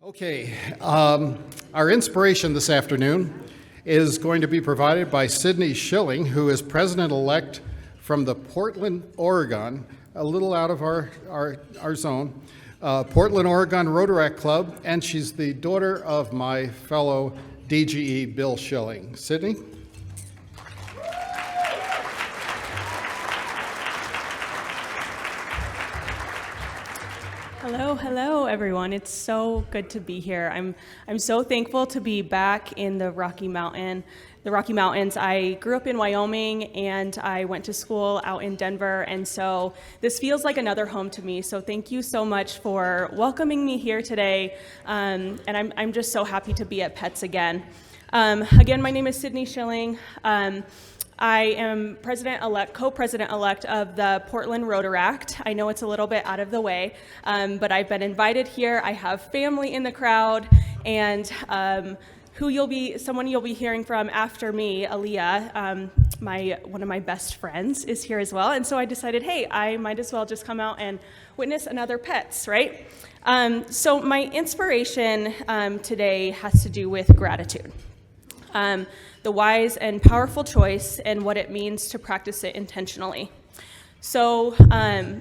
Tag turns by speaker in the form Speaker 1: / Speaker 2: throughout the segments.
Speaker 1: Okay, our inspiration this afternoon is going to be provided by Sydney Schilling, who is president-elect from the Portland, Oregon, a little out of our zone, Portland, Oregon Rotaract Club, and she's the daughter of my fellow DGE, Bill Schilling. Sydney?
Speaker 2: Hello, everyone. It's so good to be here. I'm so thankful to be back in the Rocky Mountains. I grew up in Wyoming and I went to school out in Denver, and so this feels like another home to me. So thank you so much for welcoming me here today, and I'm just so happy to be at PETS again. Again, my name is Sydney Schilling. I am co-president-elect of the Portland Rotaract. I know it's a little bit out of the way, but I've been invited here. I have family in the crowd, and someone you'll be hearing from after me, Alia, one of my best friends, is here as well. And so I decided, hey, I might as well just come out and witness another PETS, right? So my inspiration today has to do with gratitude. The wise and powerful choice and what it means to practice it intentionally. So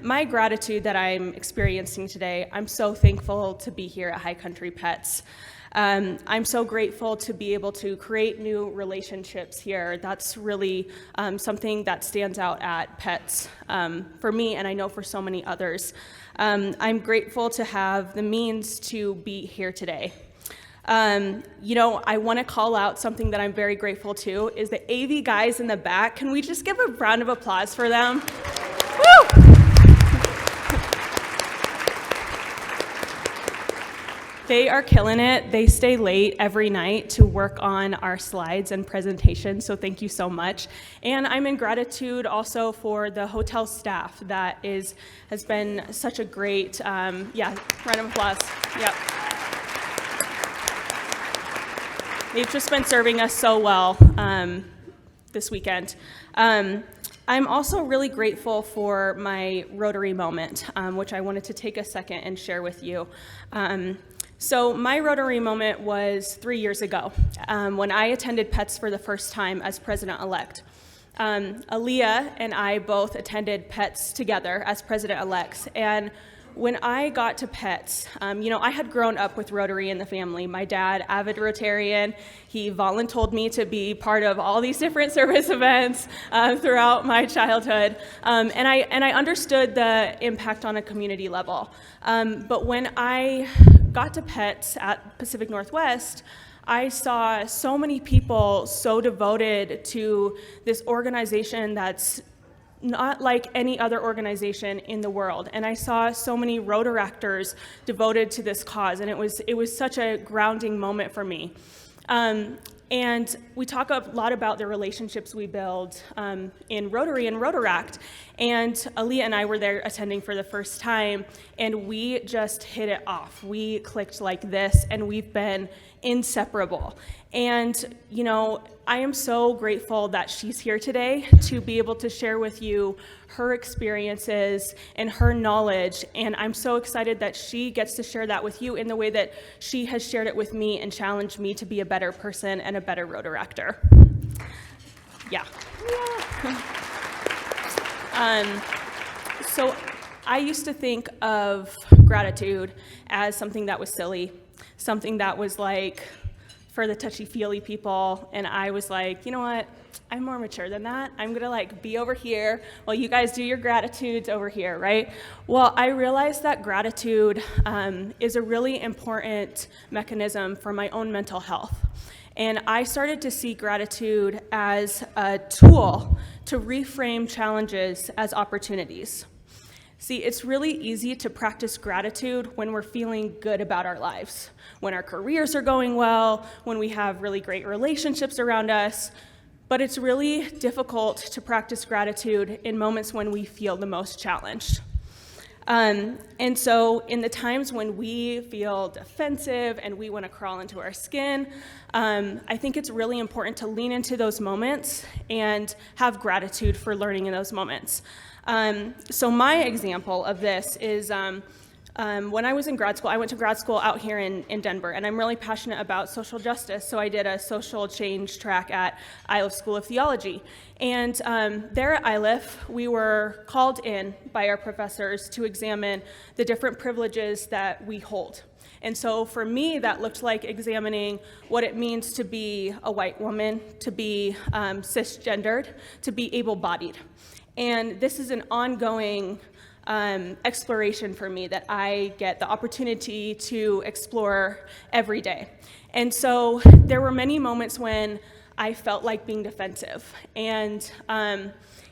Speaker 2: my gratitude that I'm experiencing today, I'm so thankful to be here at High Country PETS. I'm so grateful to be able to create new relationships here. That's really something that stands out at PETS for me, and I know for so many others. I'm grateful to have the means to be here today. I want to call out something that I'm very grateful to is the AV guys in the back. Can we just give a round of applause for them? Woo! They are killing it. They stay late every night to work on our slides and presentations, so thank you so much. And I'm in gratitude also for the hotel staff that has been such a great, round of applause. Yep. They've just been serving us so well this weekend. I'm also really grateful for my Rotary moment, which I wanted to take a second and share with you. So my Rotary moment was 3 years ago when I attended PETS for the first time as president-elect. Alia and I both attended PETS together as president-elects, and when I got to PETS, I had grown up with Rotary in the family. My dad, avid Rotarian, he voluntold me to be part of all these different service events throughout my childhood, and I understood the impact on a community level. But when I got to PETS at Pacific Northwest, I saw so many people so devoted to this organization that's not like any other organization in the world. And I saw so many Rotaractors devoted to this cause, and it was such a grounding moment for me. And we talk a lot about the relationships we build in Rotary and Rotaract. And Alia and I were there attending for the first time, and we just hit it off. We clicked like this, and we've been inseparable. And, I am so grateful that she's here today to be able to share with you her experiences and her knowledge. And I'm so excited that she gets to share that with you in the way that she has shared it with me and challenged me to be a better person and a better Rotaractor. Yeah. So I used to think of gratitude as something that was silly, something that was like for the touchy-feely people, and I was like, you know what, I'm more mature than that. I'm gonna be over here while you guys do your gratitudes over here, right? Well, I realized that gratitude is a really important mechanism for my own mental health. And I started to see gratitude as a tool to reframe challenges as opportunities. See, it's really easy to practice gratitude when we're feeling good about our lives, when our careers are going well, when we have really great relationships around us, but it's really difficult to practice gratitude in moments when we feel the most challenged. And so in the times when we feel defensive and we want to crawl into our skin, I think it's really important to lean into those moments and have gratitude for learning in those moments. So my example of this is When I was in grad school, I went to grad school out here in Denver, and I'm really passionate about social justice, so I did a social change track at Alia School of Theology. And there at Alia, we were called in by our professors to examine the different privileges that we hold. And so for me, that looked like examining what it means to be a white woman, to be cisgendered, to be able-bodied. And this is an ongoing exploration for me that I get the opportunity to explore every day. And so there were many moments when I felt like being defensive. And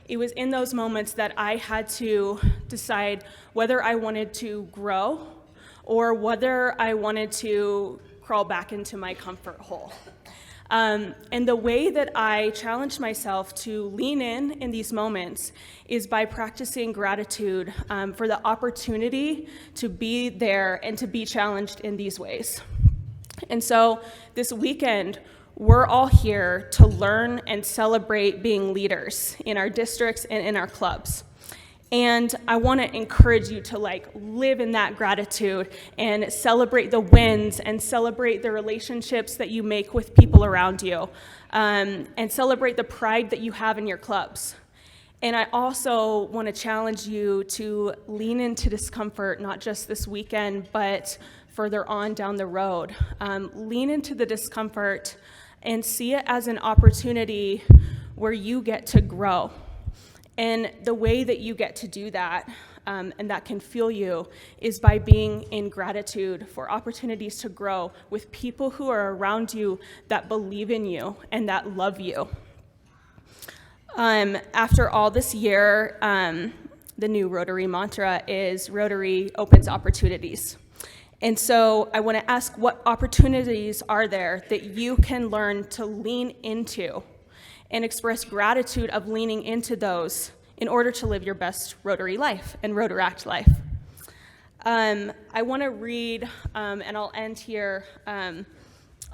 Speaker 2: it was in those moments that I had to decide whether I wanted to grow or whether I wanted to crawl back into my comfort hole. And the way that I challenged myself to lean in these moments is by practicing gratitude for the opportunity to be there and to be challenged in these ways. And so this weekend, we're all here to learn and celebrate being leaders in our districts and in our clubs. And I want to encourage you to live in that gratitude and celebrate the wins and celebrate the relationships that you make with people around you, and celebrate the pride that you have in your clubs. And I also want to challenge you to lean into discomfort, not just this weekend, but further on down the road. Lean into the discomfort and see it as an opportunity where you get to grow. And the way that you get to do that, and that can fuel you, is by being in gratitude for opportunities to grow with people who are around you that believe in you and that love you. After all this year, the new Rotary mantra is Rotary opens opportunities. And so I want to ask, what opportunities are there that you can learn to lean into and express gratitude of leaning into those in order to live your best Rotary life and Rotaract life? I want to read, and I'll end here, on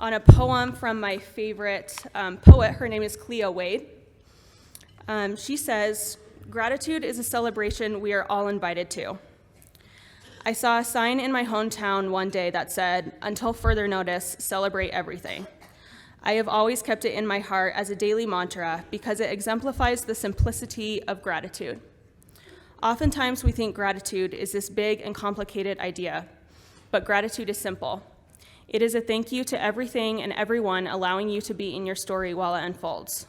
Speaker 2: a poem from my favorite poet. Her name is Cleo Wade. She says, "Gratitude is a celebration we are all invited to. I saw a sign in my hometown one day that said, 'Until further notice, celebrate everything.' I have always kept it in my heart as a daily mantra because it exemplifies the simplicity of gratitude. Oftentimes we think gratitude is this big and complicated idea, but gratitude is simple. It is a thank you to everything and everyone allowing you to be in your story while it unfolds.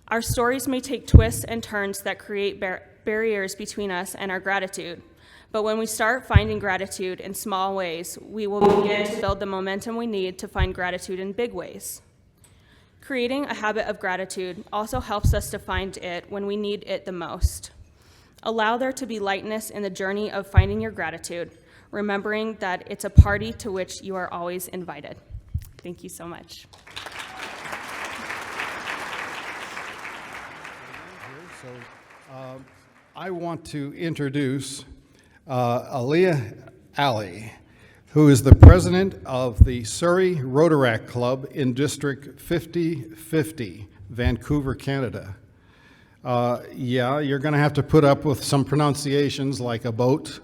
Speaker 2: Our stories may take twists and turns that create barriers between us and our gratitude, but when we start finding gratitude in small ways, we will begin to build the momentum we need to find gratitude in big ways. Creating a habit of gratitude also helps us to find it when we need it the most. Allow there to be lightness in the journey of finding your gratitude, remembering that it's a party to which you are always invited." Thank you so much.
Speaker 1: I want to introduce Alia, who is the president of the Surrey Rotaract Club in District 5050, Vancouver, Canada. You're going to have to put up with some pronunciations like a boat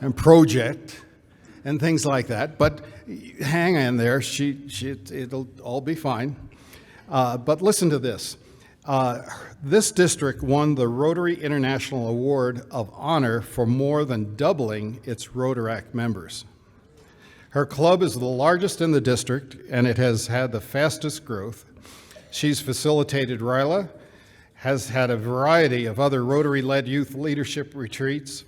Speaker 1: and project and things like that, but hang in there, it'll all be fine. But listen to this. This district won the Rotary International Award of Honor for more than doubling its Rotaract members. Her club is the largest in the district, and it has had the fastest growth. She's facilitated RILA, has had a variety of other Rotary-led youth leadership retreats,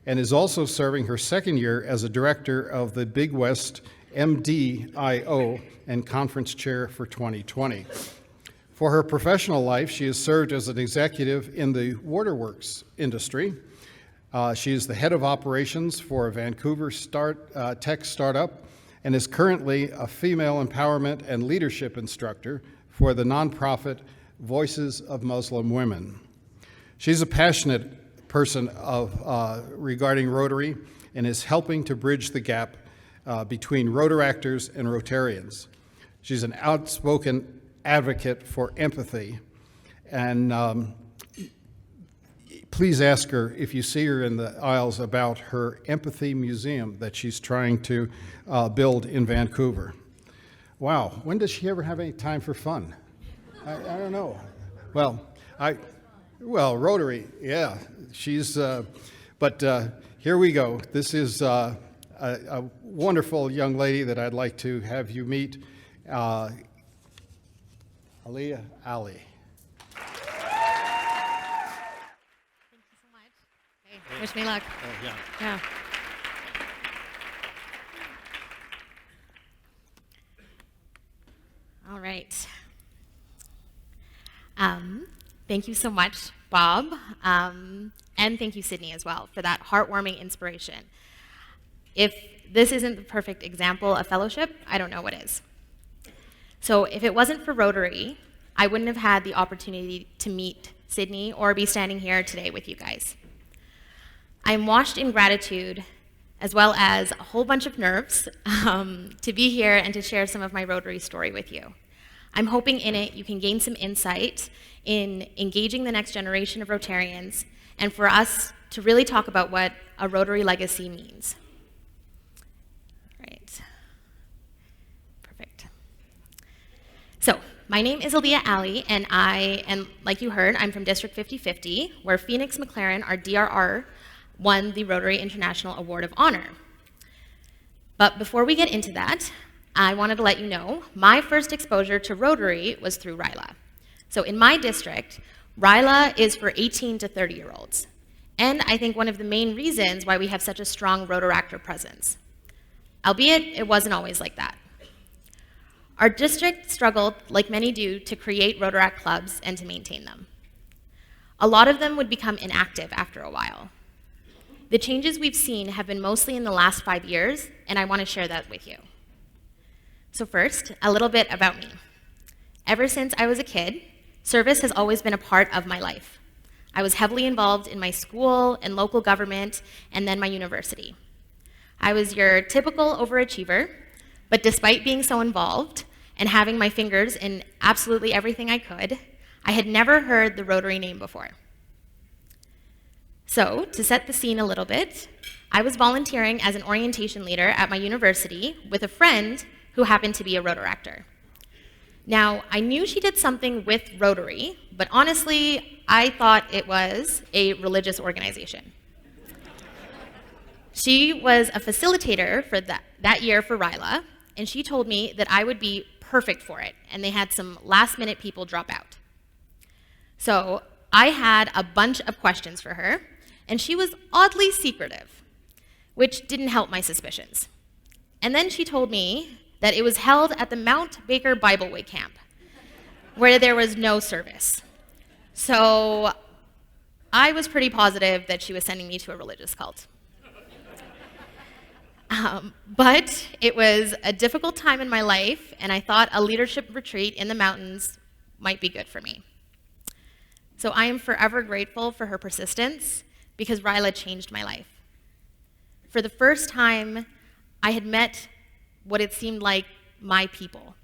Speaker 1: and is also serving her second year as a director of the Big West MDIO and conference chair for 2020. For her professional life, she has served as an executive in the waterworks industry. She is the head of operations for a Vancouver tech startup and is currently a female empowerment and leadership instructor for the nonprofit Voices of Muslim Women. She's a passionate person regarding Rotary and is helping to bridge the gap between Rotaractors and Rotarians. She's an outspoken advocate for empathy, and please ask her, if you see her in the aisles, about her empathy museum that she's trying to build in Vancouver. Wow, when does she ever have any time for fun? I don't know. Well, Rotary, yeah, she's, but here we go. This is a wonderful young lady that I'd like to have you meet, Alia.
Speaker 3: Thank you so much. Okay, wish me luck.
Speaker 1: Oh, yeah.
Speaker 3: Yeah. All right. Thank you so much, Bob, and thank you, Sydney, as well, for that heartwarming inspiration. If this isn't the perfect example of fellowship, I don't know what is. So if it wasn't for Rotary, I wouldn't have had the opportunity to meet Sydney or be standing here today with you guys. I'm washed in gratitude, as well as a whole bunch of nerves, to be here and to share some of my Rotary story with you. I'm hoping in it you can gain some insight in engaging the next generation of Rotarians, and for us to really talk about what a Rotary legacy means. Right. Perfect. So, my name is Alia, and like you heard, I'm from District 5050, where Phoenix McLaren, our DRR, won the Rotary International Award of Honor. But before we get into that, I wanted to let you know my first exposure to Rotary was through RILA. So in my district, RILA is for 18 to 30-year-olds. And I think one of the main reasons why we have such a strong Rotaractor presence. Albeit, it wasn't always like that. Our district struggled, like many do, to create Rotaract clubs and to maintain them. A lot of them would become inactive after a while. The changes we've seen have been mostly in the last 5 years, and I want to share that with you. So first, a little bit about me. Ever since I was a kid, service has always been a part of my life. I was heavily involved in my school and local government, and then my university. I was your typical overachiever, but despite being so involved and having my fingers in absolutely everything I could, I had never heard the Rotary name before. So, to set the scene a little bit, I was volunteering as an orientation leader at my university with a friend who happened to be a Rotaractor. Now, I knew she did something with Rotary, but honestly, I thought it was a religious organization. She was a facilitator for that year for RILA, and she told me that I would be perfect for it, and they had some last-minute people drop out. So I had a bunch of questions for her, and she was oddly secretive, which didn't help my suspicions. And then she told me that it was held at the Mount Baker Bible Way camp, where there was no service. So I was pretty positive that she was sending me to a religious cult. But it was a difficult time in my life, and I thought a leadership retreat in the mountains might be good for me. So I am forever grateful for her persistence, because RILA changed my life. For the first time, I had met what it seemed like my people.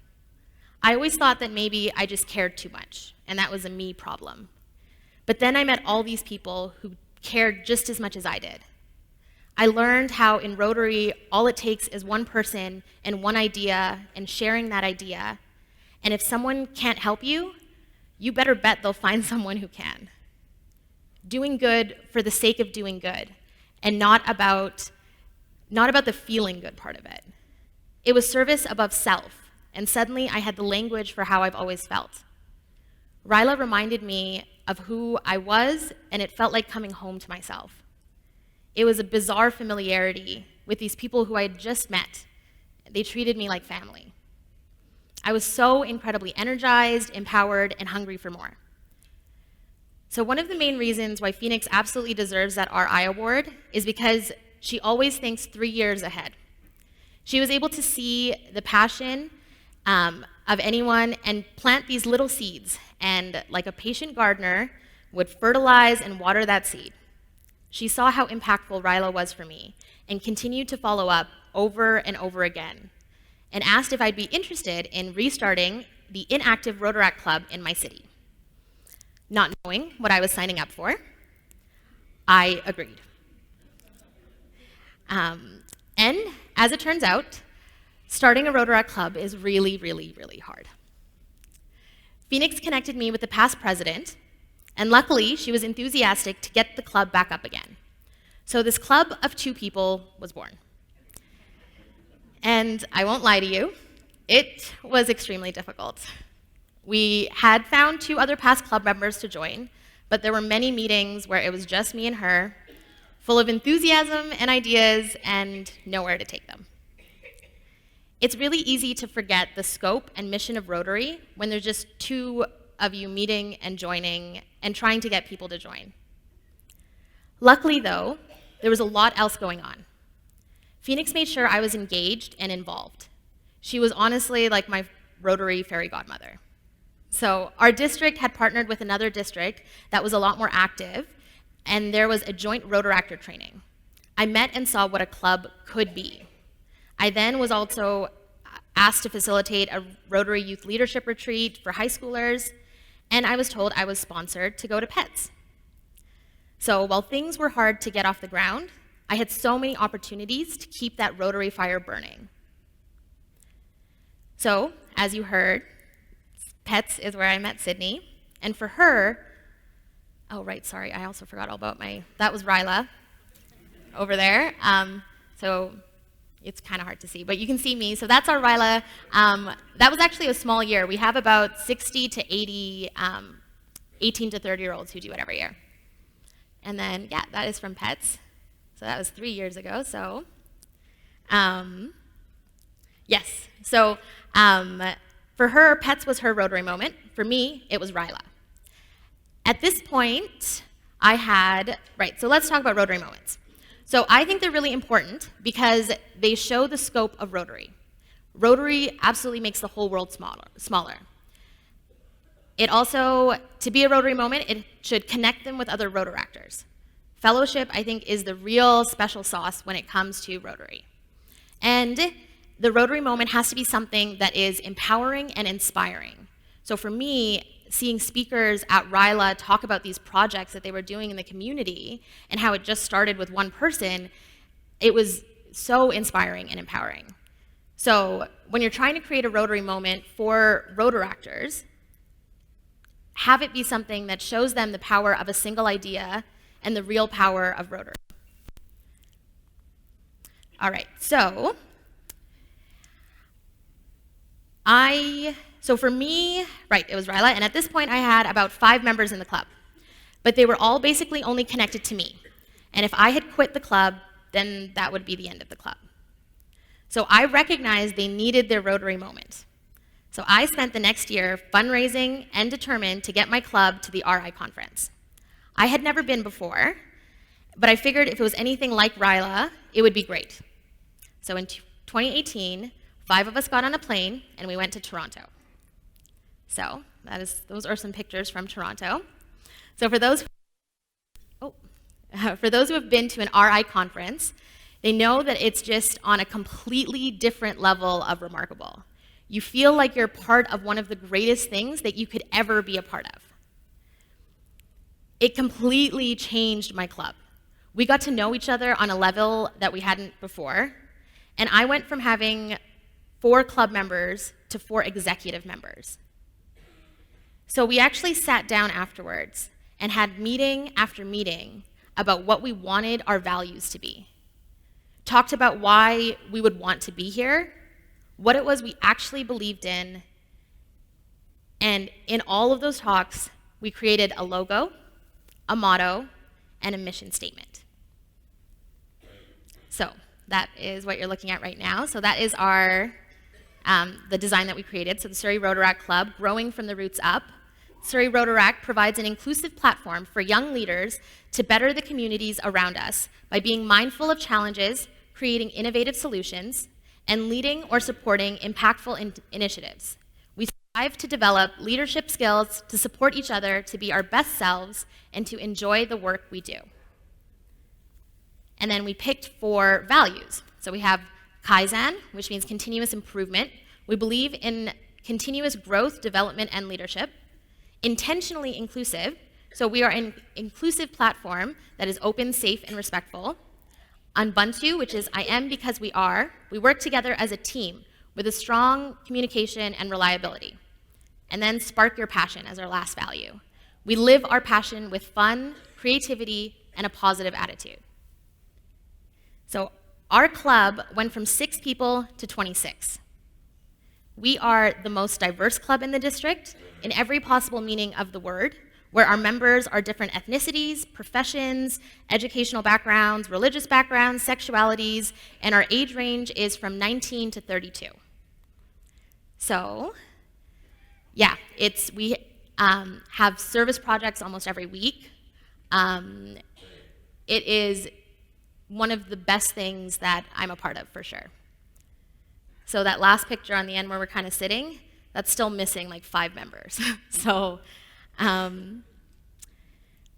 Speaker 3: I always thought that maybe I just cared too much, and that was a me problem. But then I met all these people who cared just as much as I did. I learned how in Rotary, all it takes is one person and one idea and sharing that idea. And if someone can't help you, you better bet they'll find someone who can. Doing good for the sake of doing good, and not about the feeling good part of it. It was service above self, and suddenly I had the language for how I've always felt. RILA reminded me of who I was, and it felt like coming home to myself. It was a bizarre familiarity with these people who I had just met. They treated me like family. I was so incredibly energized, empowered, and hungry for more. So one of the main reasons why Phoenix absolutely deserves that RI award is because she always thinks 3 years ahead. She was able to see the passion of anyone and plant these little seeds, and like a patient gardener, would fertilize and water that seed. She saw how impactful RILA was for me and continued to follow up over and over again, and asked if I'd be interested in restarting the inactive Rotaract Club in my city. Not knowing what I was signing up for, I agreed. And as it turns out, starting a Rotaract club is really, really, really hard. Phoenix connected me with the past president, and luckily, she was enthusiastic to get the club back up again. So this club of 2 people was born. And I won't lie to you, it was extremely difficult. We had found 2 other past club members to join, but there were many meetings where it was just me and her, full of enthusiasm and ideas and nowhere to take them. It's really easy to forget the scope and mission of Rotary when there's just 2 of you meeting and joining and trying to get people to join. Luckily, though, there was a lot else going on. Phoenix made sure I was engaged and involved. She was honestly like my Rotary fairy godmother. So our district had partnered with another district that was a lot more active, and there was a joint Rotaractor training. I met and saw what a club could be. I then was also asked to facilitate a Rotary Youth Leadership Retreat for high schoolers, and I was told I was sponsored to go to PETS. So while things were hard to get off the ground, I had so many opportunities to keep that Rotary fire burning. So, as you heard, PETS is where I met Sydney, and for her, oh right, sorry, I also forgot all about that was Ryla over there. So it's kind of hard to see, but you can see me. So that's our Ryla. That was actually a small year. We have about 60 to 80 18 to 30-year-olds who do it every year. And then, yeah, that is from PETS. So that was 3 years ago. So, yes. So for her, PETS was her Rotary moment. For me, it was Ryla. At this point, so let's talk about Rotary moments. So I think they're really important because they show the scope of Rotary. Rotary absolutely makes the whole world smaller. It also, to be a Rotary moment, it should connect them with other Rotaractors. Fellowship, I think, is the real special sauce when it comes to Rotary. And the Rotary moment has to be something that is empowering and inspiring. So for me, seeing speakers at Ryla talk about these projects that they were doing in the community and how it just started with one person, it was so inspiring and empowering. So when you're trying to create a Rotary moment for Rotaractors, have it be something that shows them the power of a single idea and the real power of Rotary. All right, so for me, it was Ryla, and at this point I had about 5 members in the club, but they were all basically only connected to me. And if I had quit the club, then that would be the end of the club. So I recognized they needed their Rotary moment. So I spent the next year fundraising and determined to get my club to the RI conference. I had never been before, but I figured if it was anything like Ryla, it would be great. So in 2018, 5 of us got on a plane and we went to Toronto. So those are some pictures from Toronto. So for those who have been to an RI conference, they know that it's just on a completely different level of remarkable. You feel like you're part of one of the greatest things that you could ever be a part of. It completely changed my club. We got to know each other on a level that we hadn't before, and I went from having 4 club members to 4 executive members. So we actually sat down afterwards and had meeting after meeting about what we wanted our values to be. Talked about why we would want to be here, what it was we actually believed in, and in all of those talks, we created a logo, a motto, and a mission statement. So that is what you're looking at right now. So that is the design that we created. So the Surrey Rotaract Club, growing from the roots up. Surrey Rotaract provides an inclusive platform for young leaders to better the communities around us by being mindful of challenges, creating innovative solutions, and leading or supporting impactful initiatives. We strive to develop leadership skills to support each other to be our best selves and to enjoy the work we do. And then we picked 4 values. So we have Kaizen, which means continuous improvement. We believe in continuous growth, development, and leadership. Intentionally inclusive, So we are an inclusive platform that is open, safe, and respectful. Ubuntu, which is I am because we are, we work together as a team with a strong communication and reliability. And then spark your passion as our last value. We live our passion with fun, creativity, and a positive attitude. So our club went from 6 people to 26. We are the most diverse club in the district in every possible meaning of the word, where our members are different ethnicities, professions, educational backgrounds, religious backgrounds, sexualities, and our age range is from 19 to 32. So, yeah, we have service projects almost every week. It is one of the best things that I'm a part of, for sure. So that last picture on the end where we're kind of sitting, that's still missing like 5 members. So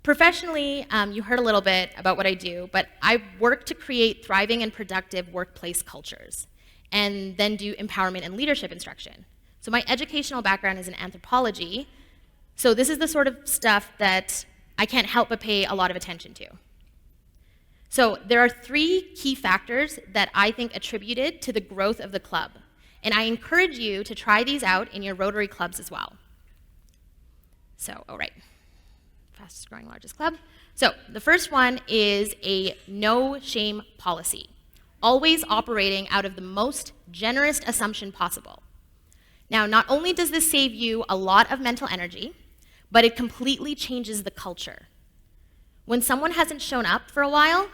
Speaker 3: professionally, you heard a little bit about what I do, but I work to create thriving and productive workplace cultures and then do empowerment and leadership instruction. So my educational background is in anthropology, so this is the sort of stuff that I can't help but pay a lot of attention to. So there are 3 key factors that I think attributed to the growth of the club, and I encourage you to try these out in your Rotary clubs as well. So, fastest growing, largest club. So the first one is a no shame policy, always operating out of the most generous assumption possible. Now, not only does this save you a lot of mental energy, but it completely changes the culture. When someone hasn't shown up for a while,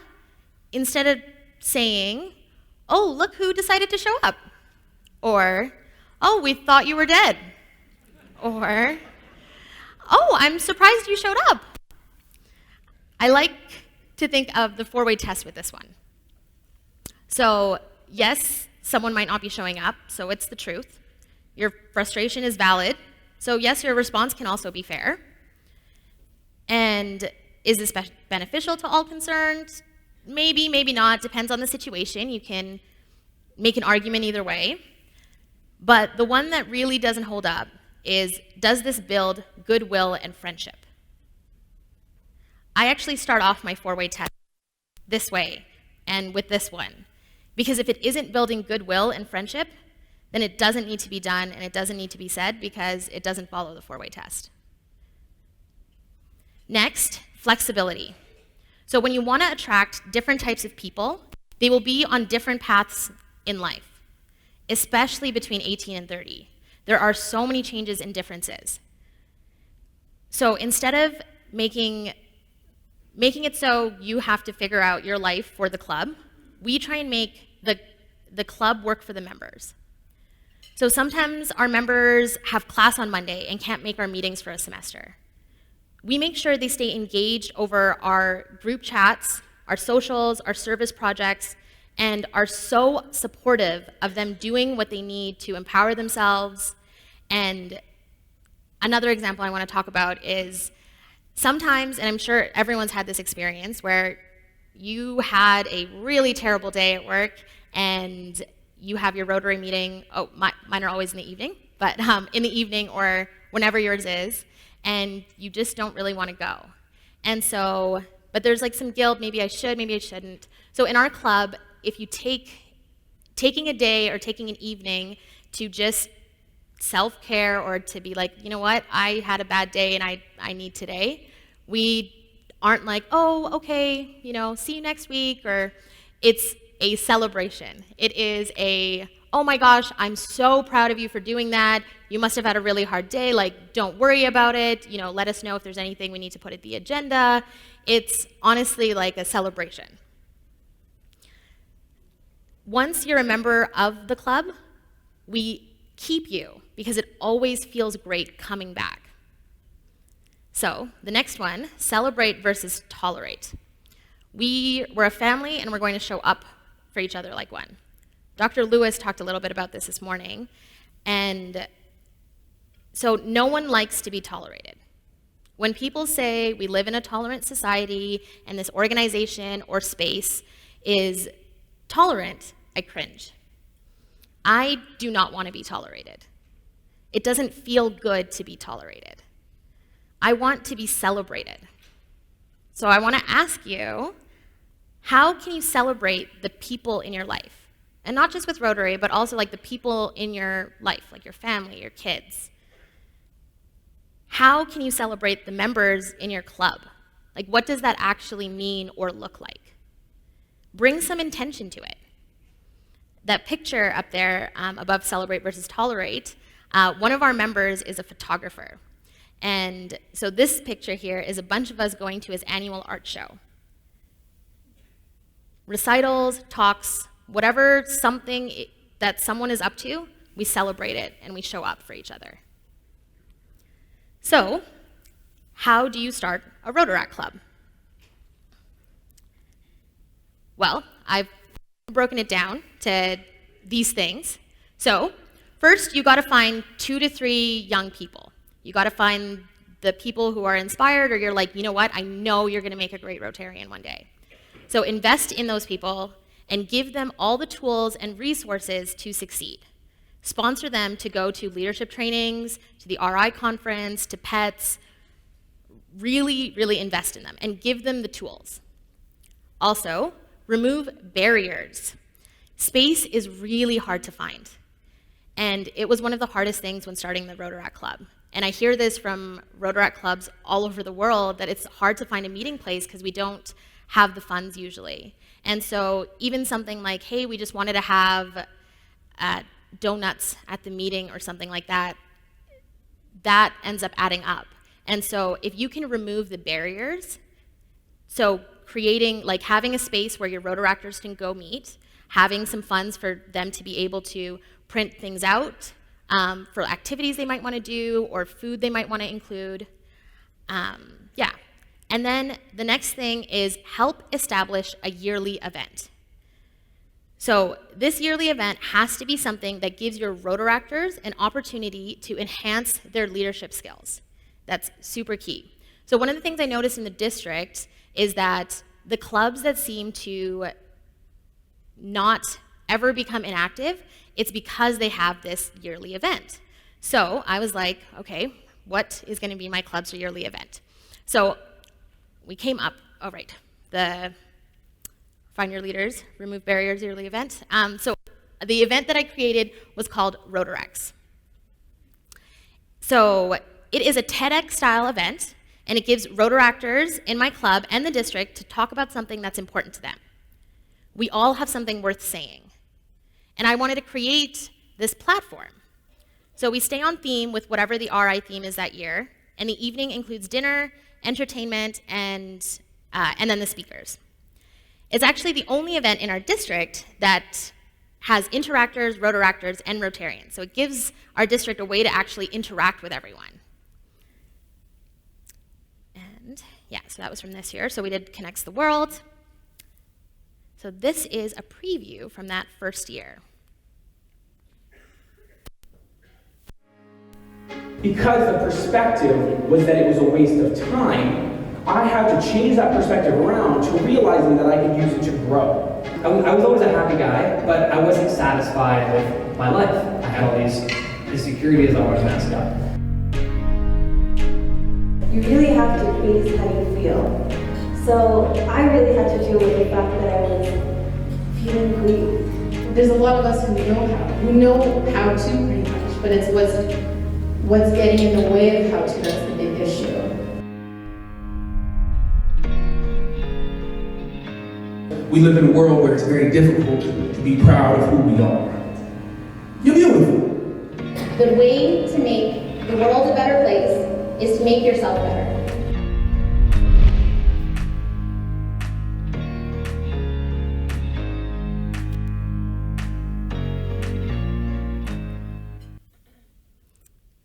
Speaker 3: instead of saying, oh, look who decided to show up, or, oh, we thought you were dead, or, oh, I'm surprised you showed up. I like to think of the 4-way test with this one. So, yes, someone might not be showing up, so it's the truth. Your frustration is valid, so yes, your response can also be fair. And is this beneficial to all concerned? Maybe, maybe not, depends on the situation. You can make an argument either way. But the one that really doesn't hold up is, does this build goodwill and friendship? I actually start off my 4-way test this way and with this one. Because if it isn't building goodwill and friendship, then it doesn't need to be done and it doesn't need to be said because it doesn't follow the 4-way test. Next, flexibility. So when you want to attract different types of people, they will be on different paths in life, especially between 18 and 30. There are so many changes and differences. So instead of making it so you have to figure out your life for the club, we try and make the club work for the members. So sometimes our members have class on Monday and can't make our meetings for a semester. We make sure they stay engaged over our group chats, our socials, our service projects, and are so supportive of them doing what they need to empower themselves. And another example I want to talk about is sometimes, and I'm sure everyone's had this experience, where you had a really terrible day at work and you have your Rotary meeting, mine are always in the evening, but in the evening or whenever yours is, and you just don't really want to go. And so, but there's like some guilt, maybe I should, maybe I shouldn't. So in our club, if you taking a day or taking an evening to just self-care or to be like, you know what, I had a bad day and I need today, we aren't like, oh, okay, see you next week, or it's a celebration. It is a, oh my gosh, I'm so proud of you for doing that. You must have had a really hard day. Like, don't worry about it. Let us know if there's anything we need to put at the agenda. It's honestly like a celebration. Once you're a member of the club, we keep you because it always feels great coming back. So the next one, celebrate versus tolerate. We're a family and we're going to show up for each other like one. Dr. Lewis talked a little bit about this morning, and so no one likes to be tolerated. When people say we live in a tolerant society and this organization or space is tolerant, I cringe. I do not want to be tolerated. It doesn't feel good to be tolerated. I want to be celebrated. So I want to ask you, how can you celebrate the people in your life? And not just with Rotary, but also like the people in your life, like your family, your kids. How can you celebrate the members in your club? Like, what does that actually mean or look like? Bring some intention to it. That picture up there above celebrate versus tolerate, one of our members is a photographer. And so this picture here is a bunch of us going to his annual art show. Recitals, talks, whatever something that someone is up to, we celebrate it and we show up for each other. So, how do you start a Rotaract club? Well, I've broken it down to these things. So, first, you got to find 2 to 3 young people. You got to find the people who are inspired, or you're like, you know what, I know you're going to make a great Rotarian one day. So invest in those people and give them all the tools and resources to succeed. Sponsor them to go to leadership trainings, to the RI conference, to PETS. Really, really invest in them and give them the tools. Also, remove barriers. Space is really hard to find. And it was one of the hardest things when starting the Rotaract Club. And I hear this from Rotaract clubs all over the world, that it's hard to find a meeting place because we don't have the funds usually. And so even something like, hey, we just wanted to have donuts at the meeting or something like that, that ends up adding up. And so if you can remove the barriers, so creating, like having a space where your Rotaractors can go meet, having some funds for them to be able to print things out, for activities they might want to do or food they might want to include. Yeah. And then the next thing is help establish a yearly event. So this yearly event has to be something that gives your Rotaractors an opportunity to enhance their leadership skills. That's super key. So one of the things I noticed in the district is that the clubs that seem to not ever become inactive, it's because they have this yearly event. So I was like, okay, what is going to be my club's yearly event? So we came up, oh right, the Find Your Leaders, Remove Barriers yearly event. So the event that I created was called Rotaract. So it is a TEDx-style event, and it gives Rotaractors in my club and the district to talk about something that's important to them. We all have something worth saying. And I wanted to create this platform. So we stay on theme with whatever the RI theme is that year, and the evening includes dinner, entertainment, and then the speakers. It's actually the only event in our district that has interactors, Rotaractors, and Rotarians. So it gives our district a way to actually interact with everyone. And yeah, so that was from this year. So we did Connects the World. So this is a preview from that first year.
Speaker 4: Because the perspective was that it was a waste of time, I had to change that perspective around to realizing that I could use it to grow.
Speaker 5: I was always a happy guy, but I wasn't satisfied with my life. I had all these insecurities I wanted to mask up.
Speaker 6: You really have to face how you feel. So I really had to deal with the fact that I was feeling grief.
Speaker 7: There's a lot of us who know how to pretty much, but it's what's getting in the way of how to that's the big issue.
Speaker 4: We live in a world where it's very difficult to be proud of who we are. You're beautiful.
Speaker 8: The way to make the world a better place is to make yourself better.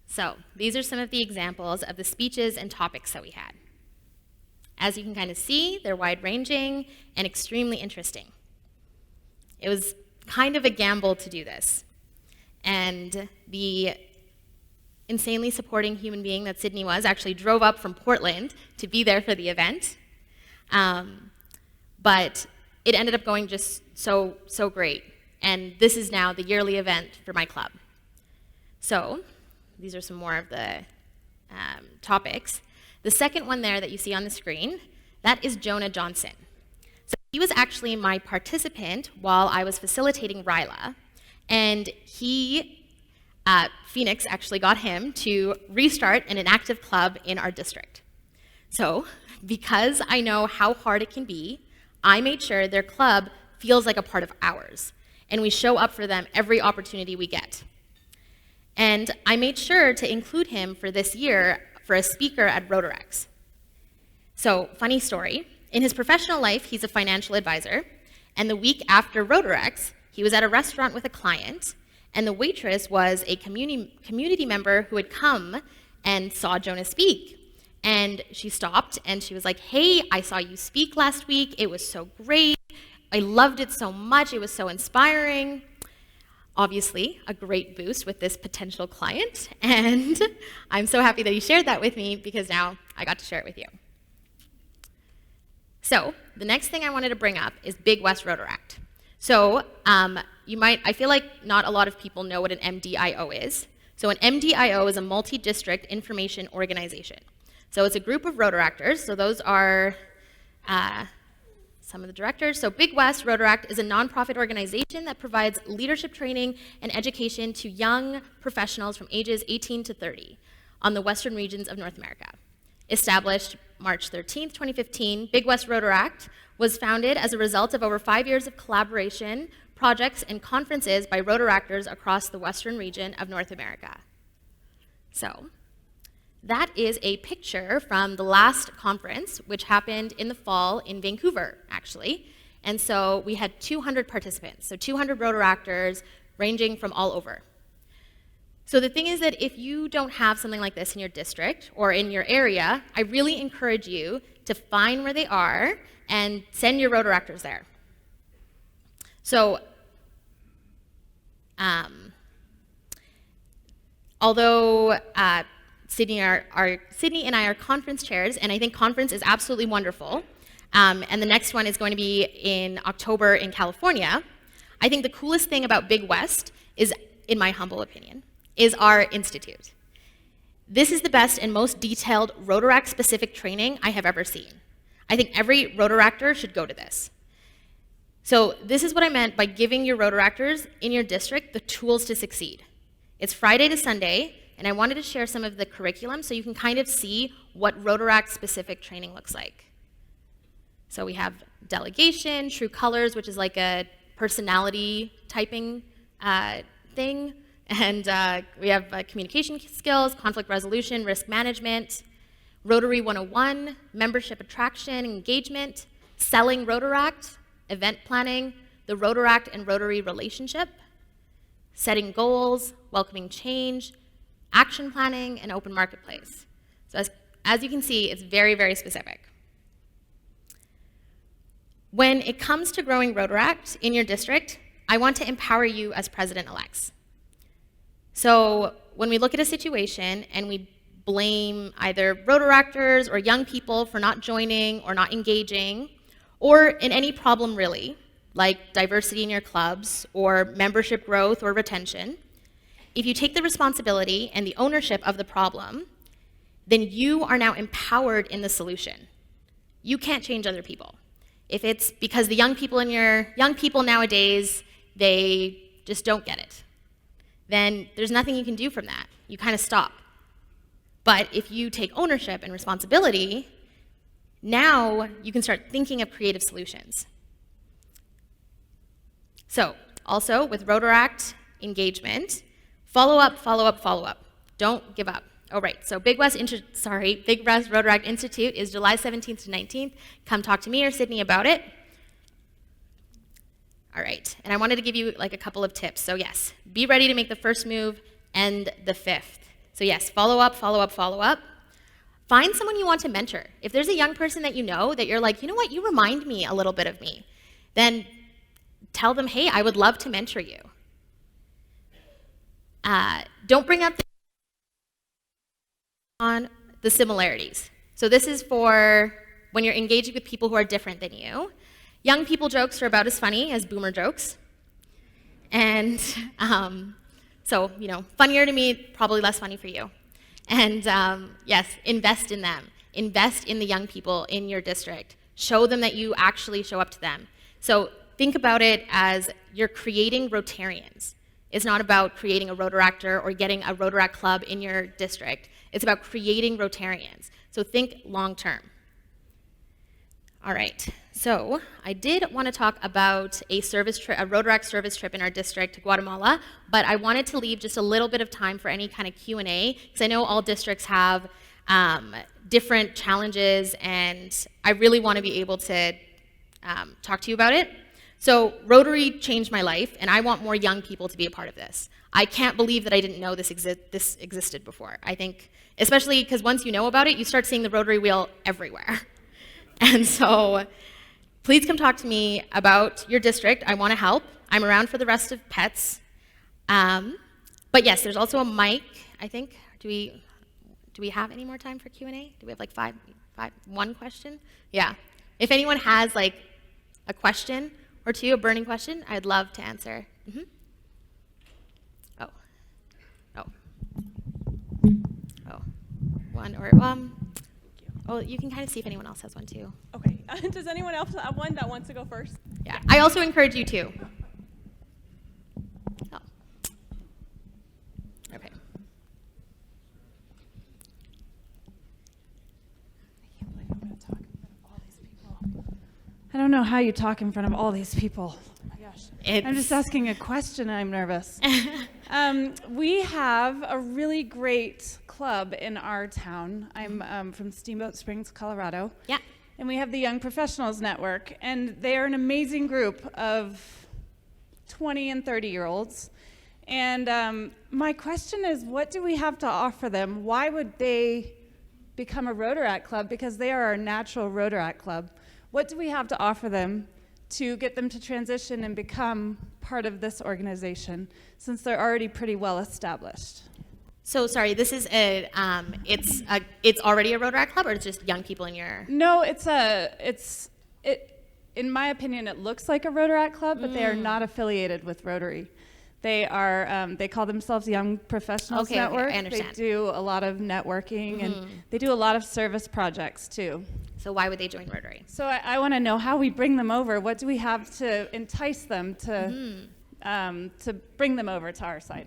Speaker 3: So these are some of the examples of the speeches and topics that we had. As you can kind of see, they're wide-ranging and extremely interesting. It was kind of a gamble to do this. And the insanely supporting human being that Sydney was actually drove up from Portland to be there for the event. But it ended up going just so great. And this is now the yearly event for my club. So these are some more of the topics. The second one there that you see on the screen, that is Jonah Johnson. So he was actually my participant while I was facilitating RILA, and Phoenix actually got him to restart an active club in our district. So, because I know how hard it can be, I made sure their club feels like a part of ours, and we show up for them every opportunity we get. And I made sure to include him for this year for a speaker at Rotaract. So, funny story, in his professional life, he's a financial advisor, and the week after Rotaract, he was at a restaurant with a client, and the waitress was a community member who had come and saw Jonah speak. And she stopped and she was like, "Hey, I saw you speak last week. It was so great. I loved it so much. It was so inspiring." Obviously, a great boost with this potential client. And I'm so happy that he shared that with me because now I got to share it with you. So the next thing I wanted to bring up is Big West Rotaract. So I feel like not a lot of people know what an MDIO is. So an MDIO is a multi-district information organization. So it's a group of Rotaractors. So those are some of the directors. So Big West Rotaract is a nonprofit organization that provides leadership training and education to young professionals from ages 18 to 30 on the western regions of North America. Established March 13th, 2015, Big West Rotaract was founded as a result of over 5 years of collaboration, projects, and conferences by Rotaractors across the western region of North America. So, that is a picture from the last conference, which happened in the fall in Vancouver, actually. And so we had 200 participants, so 200 Rotaractors ranging from all over. So the thing is that if you don't have something like this in your district or in your area, I really encourage you to find where they are and send your Rotaractors there. So, although Sydney and I are conference chairs, and I think conference is absolutely wonderful, and the next one is going to be in October in California, I think the coolest thing about Big West is, in my humble opinion, is our institute. This is the best and most detailed Rotaract-specific training I have ever seen. I think every Rotaractor should go to this. So this is what I meant by giving your Rotaractors in your district the tools to succeed. It's Friday to Sunday, and I wanted to share some of the curriculum so you can kind of see what Rotaract-specific training looks like. So we have delegation, true colors, which is like a personality typing thing, and we have communication skills, conflict resolution, risk management, Rotary 101, membership attraction, engagement, selling Rotaract, event planning, the Rotaract and Rotary relationship, setting goals, welcoming change, action planning, and open marketplace. So as you can see, it's very, very specific. When it comes to growing Rotaract in your district, I want to empower you as president-elects. So when we look at a situation and we blame either Rotaractors or young people for not joining or not engaging, or in any problem really, like diversity in your clubs or membership growth or retention, if you take the responsibility and the ownership of the problem, then you are now empowered in the solution. You can't change other people. If it's because the young people nowadays, they just don't get it, then there's nothing you can do from that. You kind of stop. But if you take ownership and responsibility, now you can start thinking of creative solutions. So, also with Rotaract engagement, follow up, follow up, follow up. Don't give up. All right, so Big West Rotaract Institute is July 17th to 19th. Come talk to me or Sydney about it. All right, and I wanted to give you like a couple of tips. So yes, be ready to make the first move and the fifth. So yes, follow up, follow up, follow up. Find someone you want to mentor. If there's a young person that you know that you're like, you know what, you remind me a little bit of me, then tell them, hey, I would love to mentor you. Don't bring up on the similarities. So this is for when you're engaging with people who are different than you. Young people jokes are about as funny as boomer jokes. And so, funnier to me, probably less funny for you. And yes, invest in them. Invest in the young people in your district. Show them that you actually show up to them. So think about it as you're creating Rotarians. It's not about creating a Rotaractor or getting a Rotaract club in your district. It's about creating Rotarians. So think long term. All right, so I did want to talk about a Rotaract service trip in our district to Guatemala, but I wanted to leave just a little bit of time for any kind of Q&A, because I know all districts have different challenges, and I really want to be able to talk to you about it. So Rotary changed my life, and I want more young people to be a part of this. I can't believe that I didn't know this existed before. I think, especially because once you know about it, you start seeing the Rotary wheel everywhere. And so please come talk to me about your district. I want to help. I'm around for the rest of pets. But yes, there's also a mic, I think. Do we have any more time for Q&A? Do we have like one question? Yeah. If anyone has like a question or two, a burning question, I'd love to answer. Mm-hmm. One or Oh, you can kind of see if anyone else has one too.
Speaker 2: Okay. Does anyone else have one that wants to go first?
Speaker 3: Yeah. I also encourage you to. Oh. Okay.
Speaker 9: I don't know how you talk in front of all these people. Oh my gosh. I'm just asking a question. I'm nervous. We have a really great club in our town. I'm from Steamboat Springs, Colorado.
Speaker 3: Yeah.
Speaker 9: And we have the Young Professionals Network. And they are an amazing group of 20 and 30-year-olds. And my question is, what do we have to offer them? Why would they become a Rotaract club? Because they are our natural Rotaract club. What do we have to offer them to get them to transition and become part of this organization, since they're already pretty well established?
Speaker 3: So sorry, this is it's already a Rotaract club, or it's just young people in your?
Speaker 9: No, in my opinion, it looks like a Rotaract club, but they are not affiliated with Rotary. They are, they call themselves Young Professionals Network.
Speaker 3: Okay, I understand.
Speaker 9: They do a lot of networking, and they do a lot of service projects too.
Speaker 3: So why would they join Rotary?
Speaker 9: So I want to know how we bring them over. What do we have to entice them to bring them over to our side?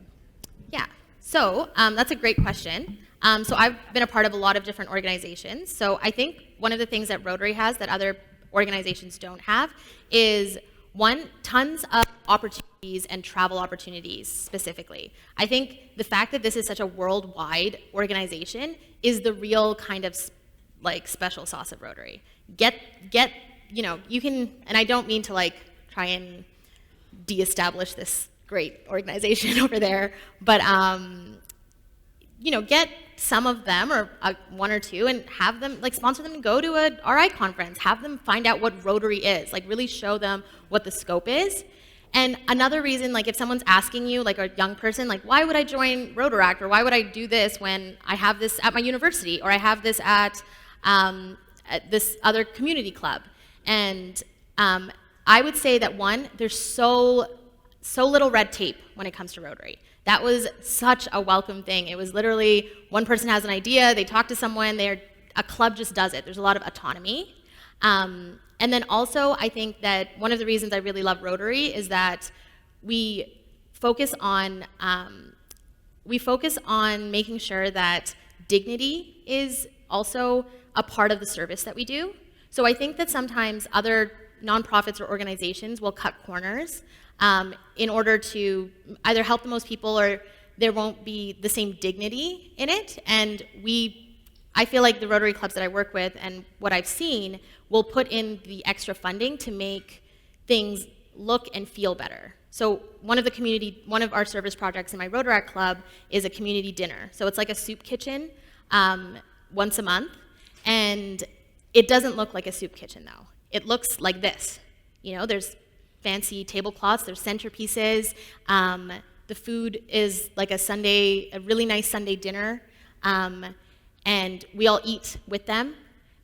Speaker 3: Yeah, so that's a great question. So I've been a part of a lot of different organizations. So I think one of the things that Rotary has that other organizations don't have is, one, tons of opportunities and travel opportunities specifically. I think the fact that this is such a worldwide organization is the real kind of like special sauce of Rotary. Get, you can, and I don't mean to like try and de-establish this great organization over there, but get some of them or one or two and have them, like sponsor them and go to a RI conference, have them find out what Rotary is, like really show them what the scope is. And another reason, like if someone's asking you, like a young person, like why would I join Rotaract, or why would I do this when I have this at my university, or I have this at this other community club? And I would say that one, there's so little red tape when it comes to Rotary. That was such a welcome thing. It was literally one person has an idea, they talk to someone, a club just does it. There's a lot of autonomy. And then also, I think that one of the reasons I really love Rotary is that we focus on making sure that dignity is also a part of the service that we do. So I think that sometimes other nonprofits or organizations will cut corners in order to either help the most people, or there won't be the same dignity in it. And I feel like the Rotary clubs that I work with and what I've seen will put in the extra funding to make things look and feel better. So one of our service projects in my Rotaract club is a community dinner. So it's like a soup kitchen once a month, and it doesn't look like a soup kitchen though. It looks like this. There's fancy tablecloths, there's centerpieces. The food is like a really nice Sunday dinner. And we all eat with them,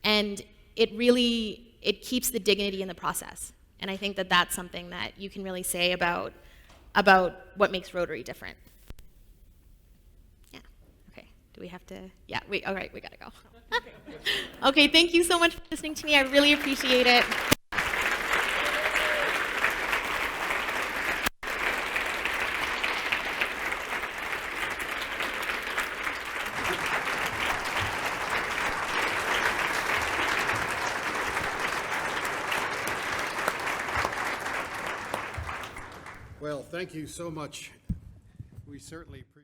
Speaker 3: and it keeps the dignity in the process. And I think that that's something that you can really say about what makes Rotary different. Yeah, okay. Do we have to? Yeah, all right, we gotta go. Okay, thank you so much for listening to me. I really appreciate it.
Speaker 1: Well, thank you so much. We certainly appreciate